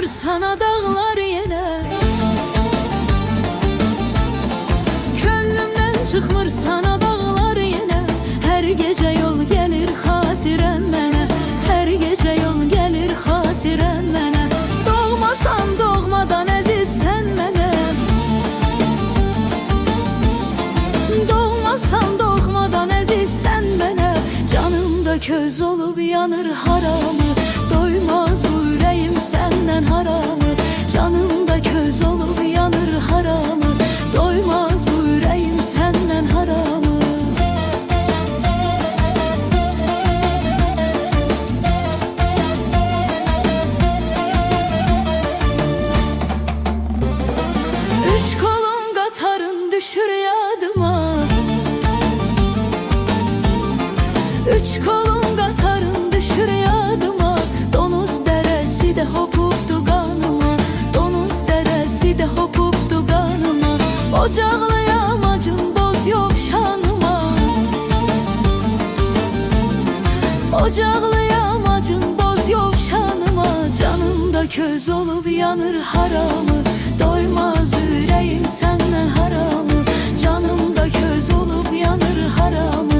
sana dağlar yenə. Könlümden çıxmır sana dağlar yenə. Her gece yol gelir xatirən mənə. Her gece yol gelir xatirən mənə. Doğmasan doğmadan əzizsən mənə. Doğmasan doğmadan əzizsən mənə. Canımda köz olub yanır haramı. Doymaz bu ürəyim səndən haramı. Canımda köz olub yanır haramı. Doymaz bu ürəyim səndən haramı. Üç kolun qatarın düşür yadıma. Üç kolun qatarın düşür yadıma. Donuz dərəsi də hopubdu qanıma. Donuz dərəsi də hopubdu qanıma. Ocaqlayam acın boz yovşanıma. Ocaqlayam acın boz yovşanıma. Canımda köz olub yanır haramı. Doymaz ürəyim səndən haramı. Canımda köz olub yanır haramı.